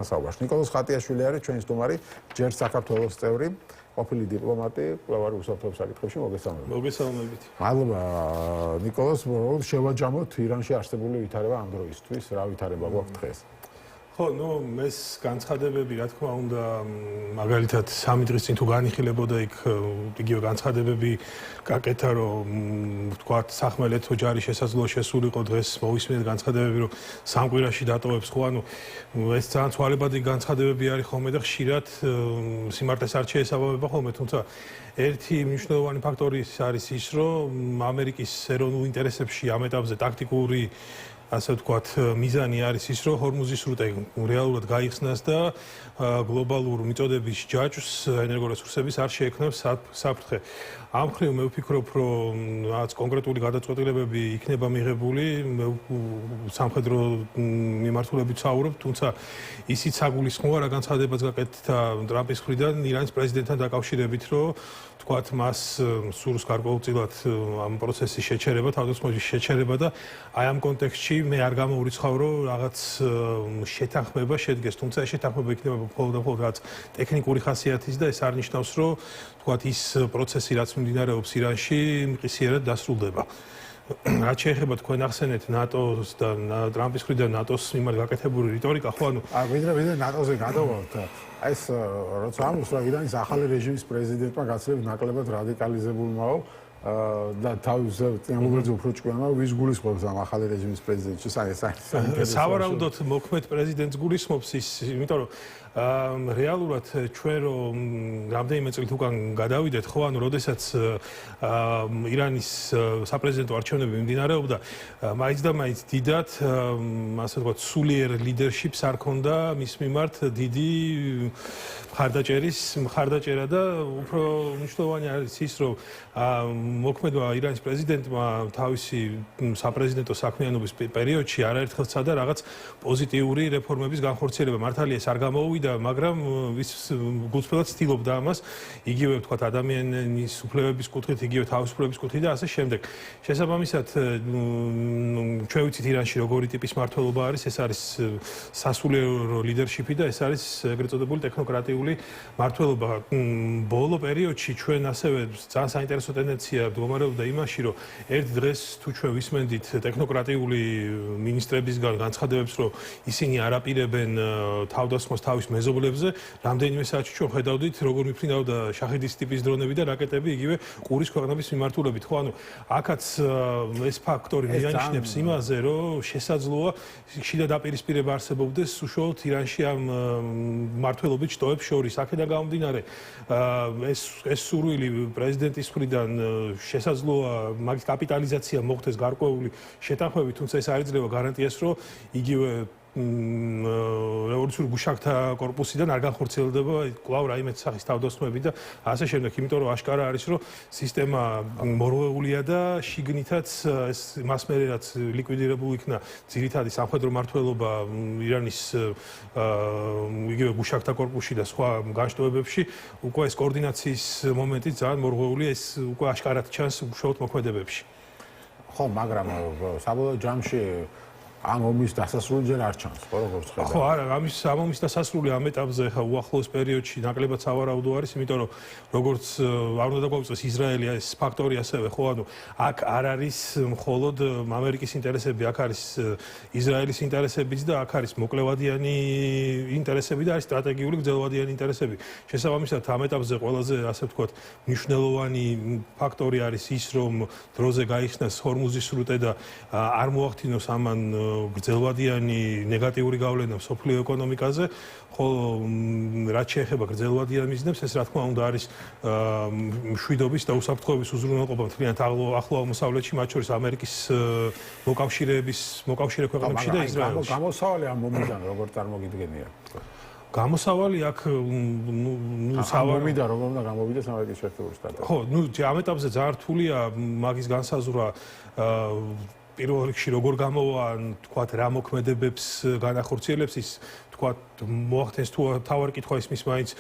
საუბარს. ნიკოლოზ ხატიაშვილი არის ჩვენი სტუმარი, ჯერ საქართველოს წევრი, ყოფილი დიპლომატი, კვლავ უსაფრთხოების საკითხებში მოგესალმებით. მოგესალმებით. მადლობა ნიკოლოზ, შევაჯამოთ ირანში არსებული ვითარება ამ დროისთვის, რა ვითარება გვაქვს დღეს? ხო, ეს განცხადებები, რა თქმა უნდა, მაგალითად 3 დღის წინ თუ განიხილებოდა იქ იგივე განცხადებები გაკეთა, რომ თქვათ სახმელეთო ჯარი შესაძლოა შესულიყო დღეს მოვისმინეთ განცხადებები, რომ სამკვირაში დატოვებს, ხო, ეს ძალიან ცვალებადი განცხადებები არის ხოლმე და ხშირად სიმართლეს არ შეესაბამება ხოლმე, თუმცა ერთი მნიშვნელოვანი ფაქტორი არის ის, რომ ამერიკის ეროვნულ ინტერესებში ამ ეტაპზე ტაქტიკური ასე ვთქვათ, მიზანი არის ის, რომ ჰორმუზის სრუტე რეალურად გაიხსნას და გლობალურ მიწოდების ჯაჭვს ენერგორესურსების არ შეექმნას საფრთხე. ამ მხრივ მე ვფიქრობ, რომ რაც კონკრეტული გადაწყვეტილებები იქნება მიღებული, სამხედრო მიმართულებით ვსაუბრობ, თუმცა ისიც საგულისხმოა, რა განცხადებაც გაკეთდა ტრამპის მხრიდან ირანის პრეზიდენტთან დაკავშირებით, რომ თქვათ მას სურს გარკვეულწილად ამ პროცესის შეჩერება, თავდასხმების შეჩერება და აი ამ კონტექსტში მე არ გამოვრიცხავ, რომ რაღაც შეთანხმება შედგეს, თუმცა ეს შეთანხმება იქნება მხოლოდ რაც ტექნიკური ხასიათის და ეს არ ნიშნავს, რომ თქვათ ის პროცესი, რაც მიმდინარეობს ირანში, მყისიერად დასრულდება. რაც შეეხება თქვენ ახსენეთ ნატოს და ტრამპის მხრიდან ნატოს მიმართ გაკეთებული რიტორიკა, ხო, ვიდრე ნატოზე გადავართ, ეს როცა ამბობს, რომ ირანის ახალი რეჟიმის პრეზიდენტმა გაცილებით ნაკლებად რადიკალიზებულმაო და თავის წინამორბედზე უფრო ჭკვიანმა ვის გულისხმობს ამ ახალი რეჟიმის პრეზიდენტს? სავარაუდოდ მოქმედ პრეზიდენტს გულისხმობს ის, იმიტომ რომ რეალურად ჩვენ რომ რამდენიმე წლით უკან გადავიდეთ, ხო, როდესაც ირანის საპრეზიდენტო არჩევნები მიმდინარეობდა, მაინც და მაინც დიდად, ასე ვთქვათ, სულიერ ლიდერშიპს არ ქონდა მის მიმართ დიდი მხარდაჭერა და უფრო მნიშვნელოვანი არის ის, რომ მოქმედმა ირანის პრეზიდენტმა თავისი საპრეზიდენტო საქმიანობის პერიოდში არაერთხელ სცადა რაღაც პოზიტიური რეფორმების განხორციელება. მართალია ეს არ გამოუვიდა, მაგრამ ის გულწრფელად ცდილობდა ამას, იგივე ვთქვათ ადამიანის უფლებების კუთხით, იგივე თავისუფლების კუთხით და ასე შემდეგ. შესაბამისად, ჩვენ ვიცით ირანში როგორი ტიპის მმართველობა არის, ეს არის სასულიერო ლიდერშიპი და ეს არის ეგრეთ წოდებული ტექნოკრატიული მმართველობა. ბოლო პერიოდში ჩვენ ასევე ძალიან საინტერესო ტენდენცია მდგომარეობდა იმაში, რომ ერთ დღეს თუ ჩვენ ვისმენდით ტექნოკრატიული მინისტრებისგან განცხადებებს, რომ ისინი არ აპირებენ თავდასხმას თავის მეზობლებზე, რამდენიმე საათში ჩვენ ხედავდით, როგორ მიფრინავდა შაჰიდის ტიპის დრონები და რაკეტები იგივე ყურის ქვეყნების მიმართულებით. ხო, აქაც ეს ფაქტორი მიანიშნებს იმაზე, რომ შესაძლოა შიდა დაპირისპირება არსებობდეს უშუალოდ ირანში ამ მმართველობით შტოებს შორის. აქედან გამომდინარე, ეს სურვილი პრეზიდენტის მხრიდან შესაძლოა მაგის კაპიტალიზაცია მოხდეს გარკვეული შეთანხმებით, თუმცა ეს არ იძლევა გარანტიას, რომ იგივე რევოლუციური გუშაგთა კორპუსიდან არ განხორციელდება კვლავ რაიმე სახის თავდასხმები და ასე შემდეგ, იმიტომ რომ აშკარა არის, რომ სისტემა მორღვეულია და შიგნითაც ეს მას მერე რაც ლიკვიდირებული იქნა ძირითადი სამხედრო მმართველობა ირანის იგივე გუშაგთა კორპუსში და სხვა განშტოებებში, უკვე ეს კოორდინაციის მომენტი ძალიან მორღვეულია, ეს უკვე აშკარად ჩანს უშუალოდ მოქმედებებში. ხო, მაგრამ საბოლოო ჯამში ამ ომის დასასრული ჯერ არ ჩანს, ხო, როგორც ხედავთ? ხო, არა, ამ ომის დასასრული ამ ეტაპზე ხა უახლოეს პერიოდში ნაკლებად სავარაუდო არის, იმიტომ რომ როგორც არ უნდა დაგვაუწყდეს ისრაელი ეს ფაქტორი ასევე, ხო, აქ არ არის მხოლოდ ამერიკის ინტერესები, აქ არის ისრაელის ინტერესებიც და აქ არის მოკლევადიანი ინტერესები და არის სტრატეგიული გრძელვადიანი ინტერესები. შესაბამისად, ამ ეტაპზე ყველაზე, ასე ვთქვათ, მნიშვნელოვანი ფაქტორი არის ის, რომ დროზე გაიხსნას ჰორმუზის სრუტე და არ მოახდინოს ამან გრძელვადიანი ნეგატიური გავლენა მსოფლიო ეკონომიკაზე, ხოლო რაც შეეხება გრძელვადიან მიზნებს, ეს რა თქმა უნდა არის მშვიდობის და უსაფრთხოების უზრუნველყოფა მთლიანად ახლო აღმოსავლეთში, მათ შორის ამერიკის მოკავშირე ქვეყნებში და ისრაელში. გამოსავალი ამ ომიდან როგორ წარმოგიდგენია? გამოსავალი აქ სამომიდა როგორ უნდა გამოვიდეს ამერიკის შეერთებული შტატები? ხო, ამ ეტაპზე ძალიან რთულია მაგის განსაზღვრა პირველ რიგში როგორ გამოვა, თქვათ, რა მოქმედებებს განახორციელებს ის, თქვათ, მოახდენს თუ თავარი კითხვა ისმის მაინც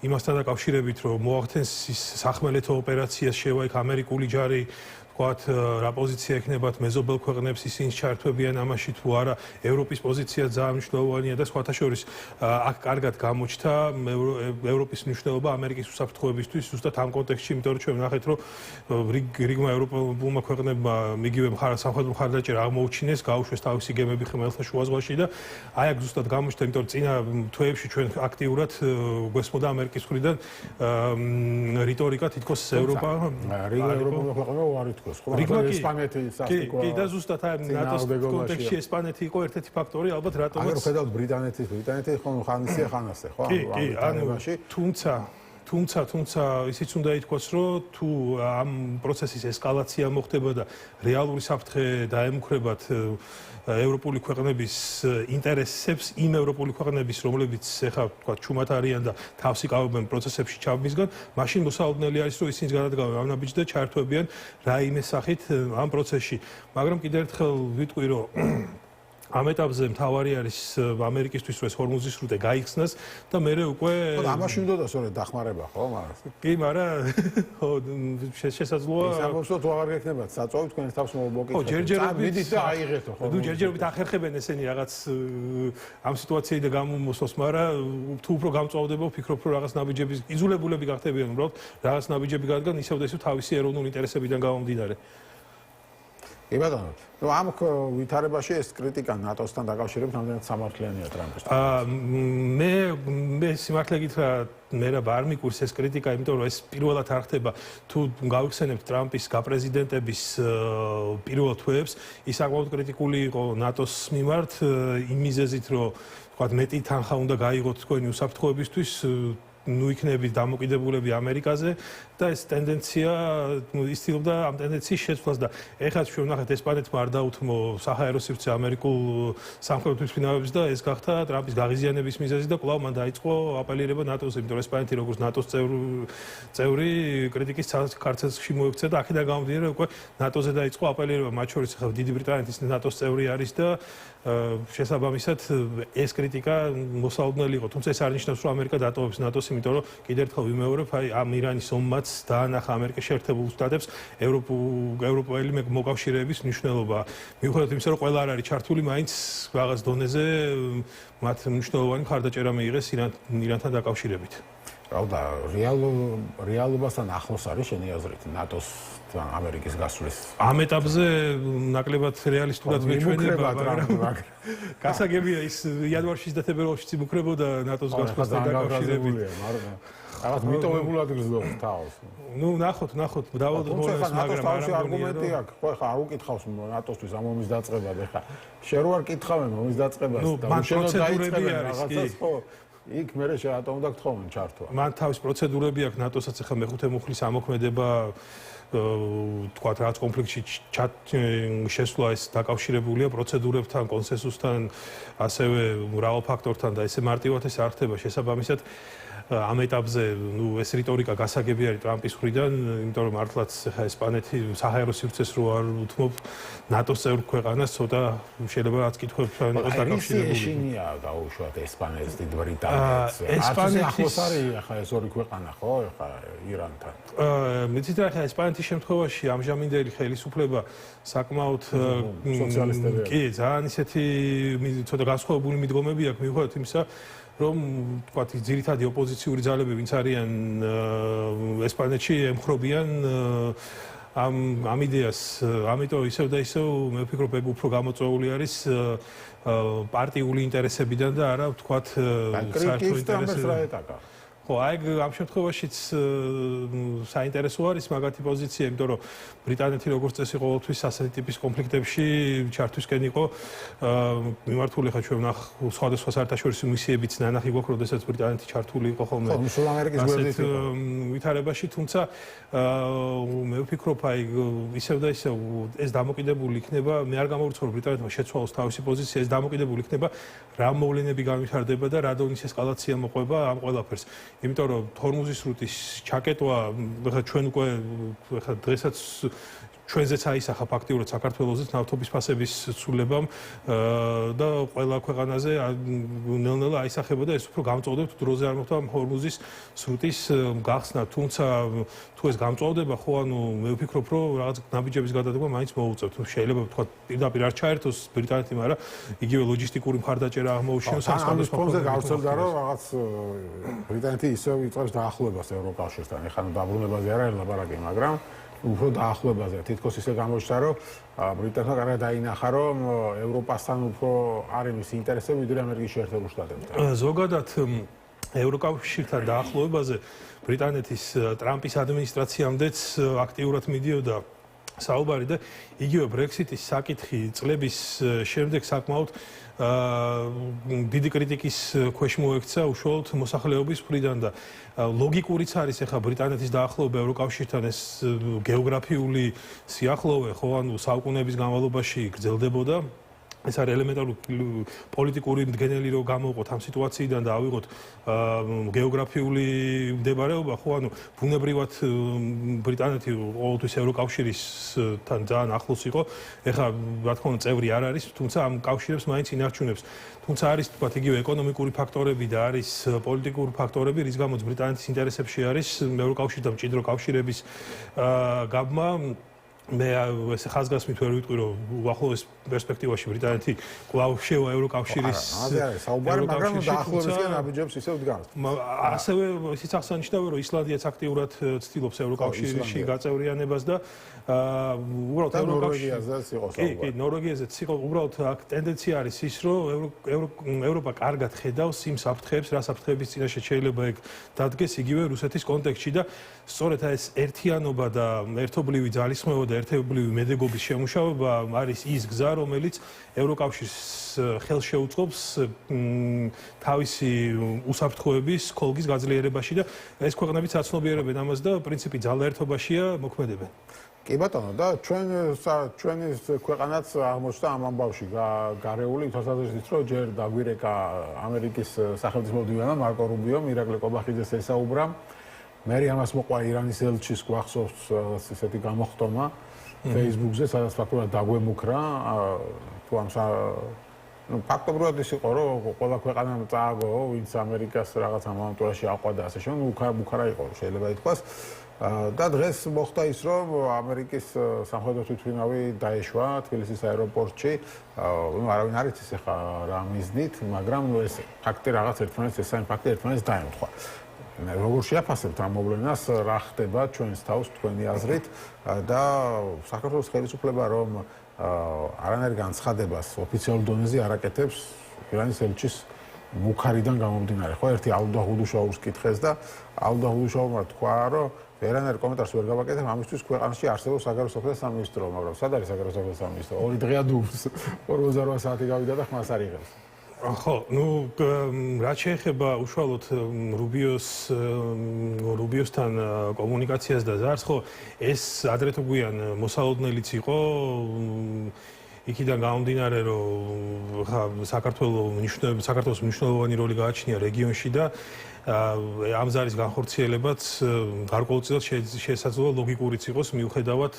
იმასთან დაკავშირებით, რომ მოახდენს ის სახმელეთო ოპერაციას შევა იქ ამერიკული ჯარი, თქვათ რა პოზიცია ექნებათ მეზობელ ქვეყნებს ისინი ჩართვებიან ამაში თუ არა ევროპის პოზიცია ძალიან მნიშვნელოვანია და სხვათა შორის აქ კარგად გამოჩნდა ევროპის მნიშვნელობა ამერიკის უსაფრთხოებისთვის ზუსტად ამ კონტექსტში იმიტომ რომ ჩვენ ვნახეთ რომ რიგმა ევროპულმა ქვეყნებმა მიგივე სამხედრო მხარდაჭერა აღმოუჩინეს გაუშვეს თავისი გემები ხმელთაშუა ზღვაში და აი აქ ზუსტად გამოჩნდა იმიტომ რომ წინა თვეებში ჩვენ აქტიურად გვესმოდა ამერიკის მხრიდან რიტორიკა თითქოს ევროპა ევროპული ქვეყნები უარი თქოს ხო მაგრამ ესპანეთი სასტიკოა კი და ზუსტად აი ნატოს კონტექსტში ესპანეთი იყო ერთ-ერთი ფაქტორი ალბათ რატომაც აგერ ხედავთ ბრიტანეთი ხომ ხანისია ხანასე ხო კი ანუ თუმცა ისიც უნდა ითქვას რომ თუ ამ პროცესის ესკალაცია მოხდება და რეალური საფრთხე დაემუქრებათ ევროპული ქვეყნების ინტერესებს იმ ევროპული ქვეყნების რომლებიც ახლა თქვა ჩუმად არიან და თავს იკავებენ პროცესებში ჩაბმისგან მაშინ მოსალოდნელი არის რომ ისინი გადადგავენ ამ ნაბიჯს და ჩართვებიან რაიმე სახით ამ პროცესში მაგრამ კიდევ ერთხელ ვიტყვი რომ ამ ეტაპზე მთავარი არის ამერიკისთვის რომ ეს ჰორმუზის სრუტე გაიხსნას და მე უკვე ხო ამაში უნდა სწორედ დახმარება ხო მაგრამ კი მაგრამ ხო შესაძლოა ის ამბობს რომ თუ აღარ გექნებათ საწვავი თქვენ თავს მოგეკითხეთ ხო ჯერჯერობით მიდით და აიღეთო ხო ნუ ჯერჯერობით ახერხებენ ესენი რაღაც ამ სიტუაციიდან გამომოსოს მაგრამ თუ უფრო გამწვავდება ვფიქრობ რომ რაღაც ნაბიჯების იზოლებულები გახდებიან უბრალოდ რაღაც ნაბიჯები გადგან ისევ და ისევ თავისი ეროვნული ინტერესებიდან გამომდინარე კი ბატონო, ну ამ ვითარებაში ეს კრიტიკა ნატოსთან დაკავშირებით რამდენად სამართლიანია ტრამპის. მე სიმართლე გითხრა, მე რა არ მიკურს ეს კრიტიკა, იმიტომ რომ ეს პირველად არ ხდება თუ გავიხსენებთ ტრამპის გაპრეზიდენტების პირველ თვეებს, ის საკმაოდ კრიტიკული იყო ნატოს მიმართ იმ მიზეზით, რომ თქვა მეტი თანხა უნდა გაიღოთ თქვენი უსაფრთხოებისთვის ნუ იქნებით დამოკიდებულები ამერიკაზე და ეს ტენდენცია ისtildeობდა ამ ტენდენციის შეცვლას და ეხლა ჩვენ ვნახეთ ესპანეთმა არ დაუთმო საჰაერო სივრცე ამერიკულ სამხედრო თვითმფრინავებს და ეს გახდა ტრამპის გაღიზიანების მიზეზი და კვლავ მან დაიწყო აპელირება ნატოს, იმიტომ რომ ესპანეთი როგორც ნატოს წევრი კრიტიკის ქარცელში მოექცა და აქედან გამომდინარე უკვე ნატოზე დაიწყო აპელირება, მათ შორის ახლა დიდი ბრიტანეთის ნატოს წევრი არის და შესაბამისად ეს კრიტიკა მოსალოდნელი იყო, თუმცა ეს არ ნიშნავს რომ ამერიკა დატოვებს ნატოს, იმიტომ რომ კიდევ ერთხელ ვიმეორებ, აი ამ ირანის ომმაც დაანახა ამერიკის შეერთებულ შტატებს ევროპელი მოკავშირეების მნიშვნელობა. მიუხედავად იმისა, რომ ყველა არ არის ჩართული, მაინც რაღაც დონეზე მათ მნიშვნელოვანი მხარდაჭერა მიიღეს ირანთან დაკავშირებით. Pravda, რეალობასთან ახლოს არის შენი აზრით ნატოს ამერიკის გასვლის. ამ ეტაპზე ნაკლებად რეალისტურად მეჩვენება, მაგრამ გასაგებია ის იანვარში და თებერვალში იმუქრებოდა ნატოს გასვლასთან დაკავშირებით. რაღაც მიტოვებულად გრძნობს თავს. ნუ ნახოთ, დავალდოთ, მაგრამ არგუმენტი აქვს. ხო, ხა არ უკითხავს ნატოსთვის ამ ომის დაწყებად, ხა შენ რო არ კითხავენ ომის დაწყებას და უშენო დაიწყებენ რაღაცას, ხო. იქ მე რატომ უნდა გთხოვენ ჩართვა? მან თავის პროცედურები აქვს ნატოსაც ახლა მეხუთე მუხლის ამოქმედება თქვა რაღაც კონფლიქტში შესვლა ეს დაკავშირებულია პროცედურებთან, კონსენსუსთან, ასევე მრავალ ფაქტორთან და ესე მარტივად ეს არ ხდება შესაბამისად ამ ეტაპზე ნუ ეს რიტორიკა გასაგები არის ტრამპის მხრიდან, იმიტომ რომ მართლაც ხა ესპანეთი საჰაერო სივრცეს რო არ უთმობ ნატოს წევრ ქვეყანას, ცოტა შეიძლება რაც კითხვებთან იყოს დაკავშირებული. ის ეშინია გაუშვათ ესპანეთს, დიდ ბრიტანეთს. ესპანეთი ახლოს არის ხა ეს ორი ქვეყანა, ხო, ხა ირანთან. მეცით რა ხა ესპანეთის შემთხვევაში ამჟამინდელი ხელისუფლება საკმაოდ სოციალისტები. კი, ძალიან ისეთი ცოტა განსხვავებული მიდგომები აქვს მიუხედავად იმისა, რომ თქვათ ძირითადი ოპოზიციური ძალები ვინც არიან ესპანეთში ემხრობიან ამ იდეას, ამიტომ ისევ და ისევ მე ვფიქრობ ეგ უფრო გამოწვეული არის პარტიული ინტერესებიდან და არა თქვათ საერთო ინტერესებიდან. ხო, აი ამ შემთხვევაშიც საინტერესო არის მაგათი პოზიცია, იმიტომ რომ ბრიტანეთი როგორც წესი ყოველთვის ასეთი ტიპის კონფლიქტებში ჩართვისკენ იყო მიმართული, ხა ჩვენ სხვადასხვა საერთაშორისო მისიებიც ნანახი გვაქვს, როდესაც ბრიტანეთი ჩართული იყო ხოლმე. ხო, მსულ ამერიკის გვერდით ვითარებაში, თუმცა მე ვფიქრობ, აი ისევ და ისევ ეს დამოკიდებული იქნება, მე არ გამოვიცხოვ ბრიტანეთმა შეცვალოს თავისი პოზიცია, ეს დამოკიდებული იქნება რა მოვლენები განვითარდება და რა დონის ესკალაცია მოყვება ამ ყველაფერს. იმიტომ რომ ჰორმუზის სრუტის ჩაკეტვა, ახლა ჩვენ უკვე ახლა დღესაც ჩვენზეც აისახა ფაქტიურად საქართველოსაც ნავთობის ფასების ცვლილებამ და ყველა ქვეყანაზე ნელ-ნელა აისახებოდა ეს უფრო გამწოვდებთ დროზე არ მოხდა ჰორმუზის სრუტის გახსნა, თუმცა თუ ეს გამწოვდება ხო ანუ მე ვფიქრობ რომ რაღაც ნაბიჯების გადადგმა მაინც მოუწევთ. შეიძლება თქვა პირდაპირ არ ჩაერთოს ბრიტანეთი, მაგრამ იგივე ლოჯისტიკური მხარდაჭერა აღმოუჩინოს ამ სხვადასხვა ფონზე გავრცელდა რომ რაღაც ბრიტანეთი ისევ იწყებს დაახლოებას ევროკავშირთან. ეხლა დაბრუნებაზე არ არის ლაპარაკი, მაგრამ უფრო დაახლოებაზე. თითქოს ისე გამოჩნდა რომ ბრიტანეთმა კარგად დაინახა რომ ევროპასთან უფრო არის მის ინტერესები ვიდრე ამერიკის შეერთებულ შტატებთან. ზოგადად ევროკავშირთან დაახლოებაზე ბრიტანეთის ტრამპის ადმინისტრაციამდეც აქტიურად მიდიოდა საუბარი და იგივე ბრექსიტის საკითხი წლების შემდეგ საკმაოდ დიდი კრიტიკის ქვეშ მოექცა უშუალოდ მოსახლეობის მხრიდან და ლოგიკურიც არის ახლა ბრიტანეთის დაახლოება ევროკავშირთან ეს გეოგრაფიული სიახლოვე ხო ანუ საუკუნეების განმავლობაში გრძელდებოდა ეს არის ელემენტარული პოლიტიკური მდგენელი რომ გამოვყოთ ამ სიტუაციიდან და ავიღოთ გეოგრაფიული მდებარეობა ხო ანუ ბუნებრივად ბრიტანეთი ყოველთვის ევროკავშირისთან ძალიან ახლოს იყო ეხლა რა თქმა უნდა წევრი არ არის თუმცა ამ კავშირებს მაინც ინარჩუნებს თუმცა არის თქვა იგივე ეკონომიკური ფაქტორები და არის პოლიტიკური ფაქტორები რის გამოც ბრიტანეთის ინტერესებში არის ევროკავშირთან მჭიდრო კავშირების გაბმა მე ეს ხაზგასმით ვერ ვიტყვი რომ უახლოეს პერსპექტივაში ბრიტანეთი კვლავ შევა ევროკავშირის საუბარი მაგრამ დაახლოებისგან აბიჯებს ისევ დგას. ასევე ისიც აღსანიშნავია რომ ისლანდიაც აქტიურად ცდილობს ევროკავშირში გაწევრიანებას და უბრალოდ ნორვეგიაზეც იყო საუბარი. კი, ნორვეგიაზეც იყო უბრალოდ აქ ტენდენცია არის ის რომ ევროპა კარგად ხედავს იმ საფრთხეებს, რა საფრთხეების წინაშე შეიძლება ეგ დადგეს იგივე რუსეთის კონტექსტში და სწორედ ეს ერთიანობა და ერთობლივი ძალისხმევა და ერთობლივი მედეგობის შემუშავება არის ის გზა, რომელიც ევროკავშირს ხელს შეუწყობს თავისი უსაფრთხოების ქოლგის გაძლიერებაში და ეს ქვეყნებიც აცნობიერებენ ამას და პრინციპი ძალაერთობაშია მოქმედებენ. კი ბატონო და ჩვენი ქვეყანაც აღმოჩნდა ამ ამბავში გარეული თვალსაზრისით რომ ჯერ დაგვირეკა ამერიკის სახელმწიფო მდივანმა მარკო რუბიომ ირაკლი კობახიძეს ესაუბრა მე ამას მოყვა ირანის ელჩის გვახსოვს ესეთი გამოხტომა Facebook-ზე სადაც ფაქტობრივად დაგვემუქრა თუ ამ ну ფაქტობრივად ის იყო რომ ყველა ქვეყანამ წააგო ვინც ამერიკას რაღაც ამავდროულად აყვადა ასე შემო მუქარა იყო შეიძლება ითქვას და დღეს მოხდა ის რომ ამერიკის სამხედრო თვითმფრინავი დაეშვა თბილისის აეროპორტში ну არავინ არ იცის ახლა რა მიზნით მაგრამ ეს ფაქტი რაღაც ერთმანეთს ეს სამი ფაქტი ერთმანეთს დაემთხვა როგორ შეაფასებთ ამ მოვლენას რა ხდება ჩვენს თავს თქვენი აზრით და საქართველოს ხელისუფლება რომ არანაირ განცხადებას ოფიციალურ დონეზე არ აკეთებს ირანის ელჩის მუქარიდან გამომდინარე ხო ერთი ალდა ჰუდუშაუს კითხეს და ალდა ჰუდუშაუმა თქვა რომ ვერანაირ კომენტარს ვერ გავაკეთებ ამისთვის ქვეყანაში არსებობს საგარეო საქმეთა სამინისტრო მაგრამ სად არის საგარეო საქმეთა სამინისტრო ორი დღეა დუბს 48 საათი გავიდა და ხმას არ იღებს ხო, ну, რაც შეეხება უშუალოდ რუბიოსთან კომუნიკაციას და ზარს, ხო, ეს ადრე თუ გვიან მოსალოდნელიც იყო იქიდან გამომდინარე, რომ საქართველოს მნიშვნელოვანი როლი გააჩნია რეგიონში და ამ ზარის განხორციელებაც გარკვეულწილად შესაძლოა ლოგიკურიც იყოს მიუხედავად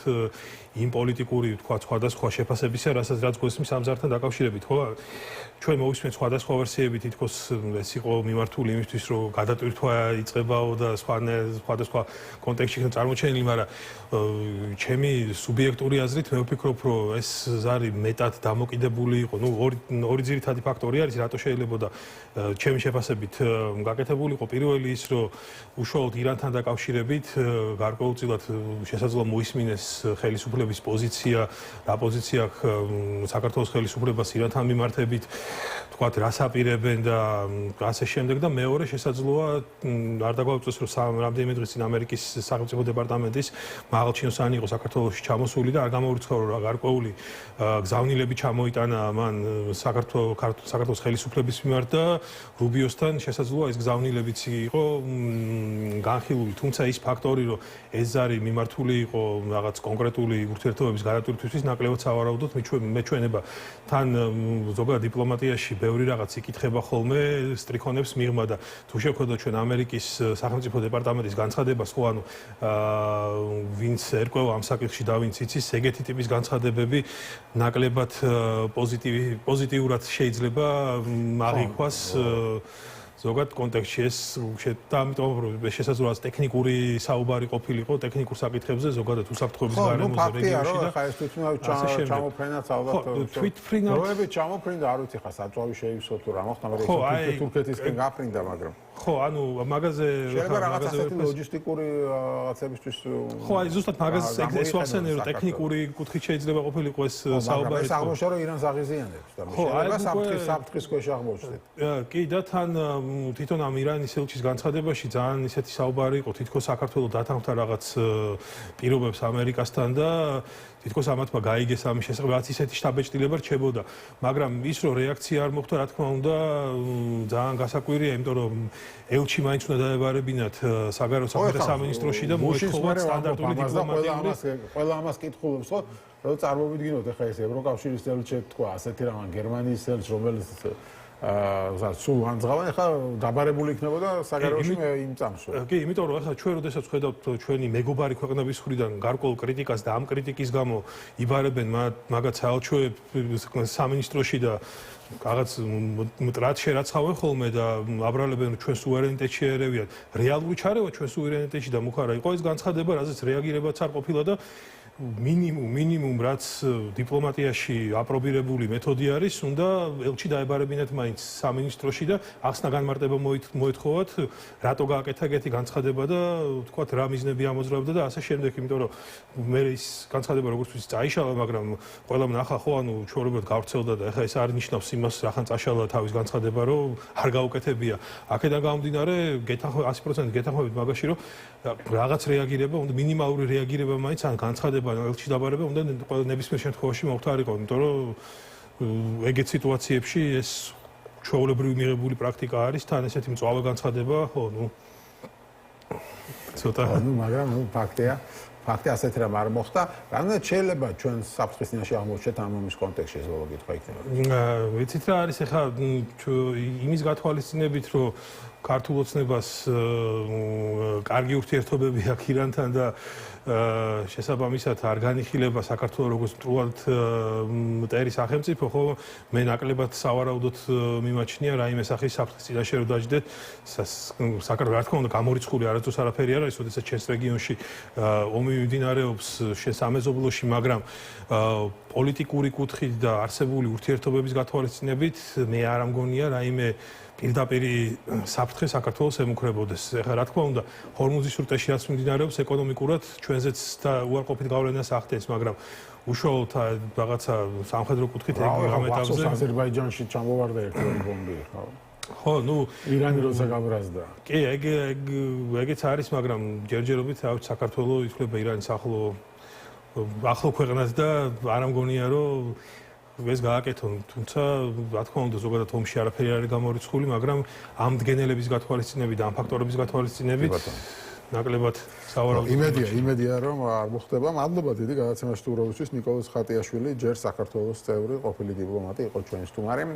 იმ პოლიტიკური, თქვა, სხვადასხვა შეფასებისა, რაც გვესმის ამ ზართან დაკავშირებით, ხო? ჩვენ მოვისმენთ სხვადასხვა ვერსიები, თითქოს ეს იყო მიმართული იმისთვის, რომ გადატვირთვა იწყებაო და სხვადასხვა კონტექსტში წარმოჩენილი, მაგრამ ჩემი სუბიექტური აზრით მე ვფიქრობ, რომ ეს ზარი მეტად დამოკიდებული იყო. ნუ ორი ძირითადი ფაქტორი არის, რატო შეიძლება და ჩემი შეფასებით გაკეთებული იყო პირველი ის, რომ უშუალოდ ირანთან დაკავშირებით გარკვეულწილად შესაძლოა მოისმინეს ხელისუფლების პოზიცია, რა პოზიცია აქვს საქართველოს ხელისუფლებას ირანთან მიმართებით, თქვათ, რას აპირებენ და ასე შემდეგ და მეორე შესაძლოა არ დაგვაუწეს რომ რამდენიმე დღის წინ ამერიკის სახელმწიფო დეპარტამენტის მაღალჩინოსანი იყო საქართველოში ჩამოსული და არ გამოურიცხავა რომ გარკვეული გზავნილები ჩამოიტანა მან საქართველოს ხელისუფლების მიმართ და რუბიოსთან შესაძლოა ეს გზავნილები მოვლენებიც იყო განხილული, თუმცა ის ფაქტორი, რომ ეს ზარი მიმართული იყო რაღაც კონკრეტული ურთიერთობების გარკვევისთვის, ნაკლებად სავარაუდოდ მეჩვენება თან ზოგადად დიპლომატიაში ბევრი რაღაც იკითხება ხოლმე სტრიქონებს მიღმა და თუ შევხედოთ ჩვენ ამერიკის სახელმწიფო დეპარტამენტის განცხადებას, ხო ანუ ვინც ერკვევა ამ საკითხში და ვინც იცის ეგეთი ტიპის განცხადებები ნაკლებად პოზიტიურად შეიძლება აღიქვას ზოგადად კონტექსტში ეს და ამიტომ შესაძლოა ტექნიკური საუბარი ყოფილიყო ტექნიკურ საკითხებზე ზოგადად უსაფრთხოების გარემოზე რეგიონში და ხა ეს თვითონ ჩამოფრენაც ალბათ როები ჩამოფრენდა არ ვიცი ხა საწვავი შეივსო თუ რა მოხდა მაგრამ თურქეთისკენ გაფრინდა მაგრამ ხო ანუ მაგაზე შეიძლება რაღაც ასეთი ლოჯისტიკური რაღაცებისთვის ხო აი ზუსტად მაგაზე ეს ვახსენე რომ ტექნიკური კუთხით შეიძლება ყოფილიყო ეს საუბარი ეს აღმოჩნდა რომ ირანს აღიზიანებს და შეიძლება საფრთხის ქვეშ აღმოჩნდეთ კი და თან თვითონ ამ ირანის ელჩის განცხადებაში ძალიან ისეთი საუბარი იყო თითქოს საქართველოს დათანხმდა რაღაც პირობებს ამერიკასთან და თითქოს ამათმა გაიგეს ამის შესახებ რაც ისეთი შთაბეჭდილება რჩებოდა მაგრამ ის რომ რეაქცია არ მოხდა რა თქმა უნდა ძალიან გასაკვირია იმიტომ რომ ელჩი მაინც უნდა დაებარებინათ საგარეო საქმეთა სამინისტროში და მოეთხოვა სტანდარტული დიპლომატიური ყველა ამას კითხულობს ხო რომ წარმოვიდგინოთ ახლა ეს ევროკავშირის ელჩი თქვა ასეთი რამან გერმანიის ელჩი რომელიც სულ ანძღავენ ახლა დაბარებული იქნებოდა საგარეოში იმ წამსვე. კი, იმიტომ რომ ახლა ჩვენ როდესაც ხედავთ ჩვენი მეგობარი ქვეყნების მხრიდან გარკვეულ კრიტიკას და ამ კრიტიკის გამო იბარებენ მაგაც საელჩოებს სამინისტროში და რაღაც მტრად შერაცხავენ ხოლმე და აბრალებენ რომ ჩვენ სუვერენიტეტში ერევიათ. რეალური ჩარევა ჩვენ სუვერენიტეტში და მუხარა იყო ეს განცხადება, რაზეც რეაგირებაც არ ყოფილა და მინიმუმ რაც დიპლომატიაში აპრობირებული მეთოდი არის, უნდა ელჩი დაებარებინათ მაინც სამინისტროში და ახსნა განმარტება მოეთხოვათ, რატო გააკეთა ეგეთი განცხადება და თქვათ რა მიზნები ამოძრავდა და ასე შემდეგ, იმიტომ რომ მე ის განცხადება როგორც ვიცი წაიშალა, მაგრამ ყველამ ნახა ხო, ანუ ჩვეულებრივ გავრცელდა და ეხლა ეს არ ნიშნავს იმას, რახან წაშალა თავის განცხადება, რომ არ გაუკეთებია. აქედან გამომდინარე, 100% გეთანხმებით მაგაში, რომ რაღაც რეაგირება, უნდა მინიმალური რეაგირება მაინც ან განცხადება ელჩი დაბარება უნდა ნებისმიერ შემთხვევაში მოხდარიყო, იმიტომ რომ ეგეთ სიტუაციებში ეს ჩვეულებრივი მიღებული პრაქტიკა არის, თან ესეთი მწვავე განცხადება, ხო, ნუ ცოტა მაგრამ ფაქტია ასეთი რამ არ მოხდა. რამდენად შეიძლება ჩვენ საფრთხის წინაშე აღმოჩნდეთ ამ ამის კონტექსტში ეს ბოლო კითხვა იქნება. ვიცით რა არის ახლა იმის გათვალისწინებით, რომ ქართულ ოცნებას კარგი ურთიერთობები აქვს ირანთან და შესაბამისად არ განიხილება საქართველოს როგორც მტრულად მტერი სახელმწიფო, ხო მე ნაკლებად სავარაუდოდ მიმაჩნია რაიმე სახის საფრთხის წინაშე რომ დაждდეთ საქართველოს რა თქმა უნდა გამორიცხული არასდროს არაფერი არ არის, ოდესაც ჩვენს რეგიონში ომი მიმდინარეობს შესამეზობლოში, მაგრამ პოლიტიკური კუთხით და არსებული ურთიერთობების გათვალისწინებით მე არ ამგონია რაიმე პირდაპირ საფრთხე საქართველოს ემუქრებოდეს. ეხლა რა თქმა უნდა, ჰორმუზის სრუტეში რაც მიმდინარეობს ეკონომიკურად ჩვენზეც და უარყოფით გავლენას ახდენს, მაგრამ უშუალოდ რაღაცა სამხედრო კუთხით ეგ გამეტავზე აზერბაიჯანში ჩამოვარდა ერთი ბომბი, ხო? ხო, ნუ ირანი როცა გაბრაზდა. კი, ეგეც არის, მაგრამ ჯერჯერობით საქართველოს ითვლება ირანის ახლო ქვეყნად და არ ამგონია რომ ეს გააკეთონ, თუმცა რა თქმა უნდა ზოგადად ომში არაფერი არ არის გამორიცხული, მაგრამ ამ მდგენელების გათვალისწინებით და ამ ფაქტორების გათვალისწინებით ნაკლებად სავარაუდოა. იმედია რომ არ მოხდება. მადლობა დიდი გადაცემაში სტუმრობისთვის. ნიკოლოზ ხატიაშვილი ჯერ საქართველოს წევრი ყოფილი დიპლომატი იყო ჩვენი სტუმარი.